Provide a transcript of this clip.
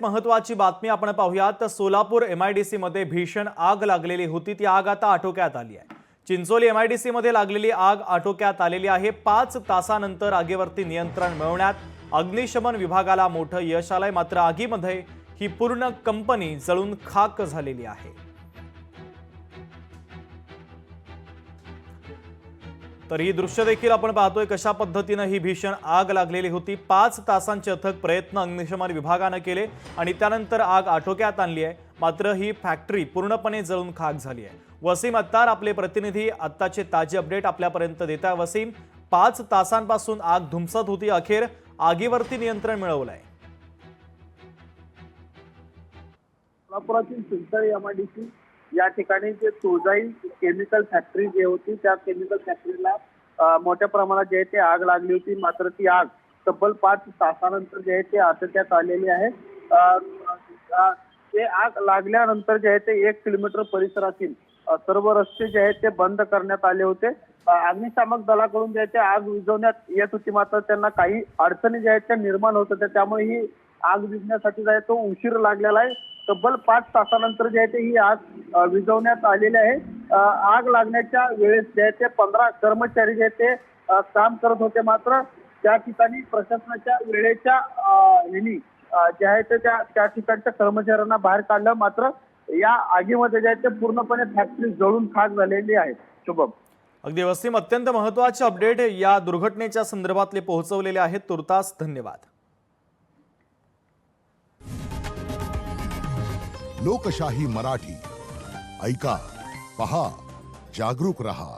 महत्त्वाची बातमी आपण पाहूयात। सोलापूर एमआयडीसी मध्ये भीषण आग लागलेली होती, ती आग आता आटोक्यात आली आहे। चिंचोली एमआयडीसी मध्ये लागलेली आग आटोक्यात आलेली आहे। 5 तासानंतर आगीवरती नियंत्रण मिळवण्यात अग्निशमन विभागाला मोठं यश आलंय। मात्र आगीमध्ये ही पूर्ण कंपनी जळून खाक झालेली आहे। तर ही दृश्य देखील आपण पाहतोय कशा पद्धतीने ही भीषण आग लागलेली होती। 5 तासांचे अथक प्रयत्न अग्निशमन विभागाने केले आणि त्यानंतर आग आटोक्यात आणली आहे। मात्र ही फॅक्टरी पूर्णपणे जळून खाक झाली आहे। वसीम अत्तार आपले प्रतिनिधी आत्ताचे ताजे अपडेट आपल्यापर्यंत देत आहे। वसीम, 5 तासांपासून आग धुमसत होती, अखेर आगीवरती नियंत्रण मिळवलंय। सोलापुरातील चिंचोली एमआयडीसी या ठिकाणी जे तुळजाई केमिकल फॅक्टरी जी होती त्या केमिकल फॅक्टरीला मोठ्या प्रमाणात जे ते आग लागली होती। मात्र ती आग तब्बल 5 तासानंतर जे ते आटोक्यात आलेली आहे। ते आग लागल्यानंतर जे ते 1 किलोमीटर परिसरातील सर्व रस्ते जे आहेत ते बंद करण्यात आले होते। अग्निशामक दलाकडून जे ते आग विझवण्यात येत होती, मात्र त्यांना काही अडचणी ज्या आहेत त्या निर्माण होत होत्या, त्यामुळे ही आग विझण्यासाठी जो आहे तो उशीर लागलेला आहे। तब्बल 5 तासानंतर जे आहे ही आग विझवण्यात आलेली आहे। आग लागण्याच्या वेळेस जे ते 15 कर्मचारी जे ते काम करत होते, मात्र त्या ठिकाणी प्रशासनाच्या वेळेच्या जे आहे ते त्या ठिकाणच्या कर्मचाऱ्यांना बाहेर काढलं। मात्र या आगीमध्ये जे आहे ते पूर्णपणे फॅक्टरी जळून खाक झालेली आहे। शुभम, अगदी वसीम, अत्यंत महत्त्वाचे अपडेट या दुर्घटनेच्या संदर्भातले पोहोचवलेले आहेत। तुर्तास धन्यवाद। लोकशाही मराठी ऐका, पहा, जागरूक रहा।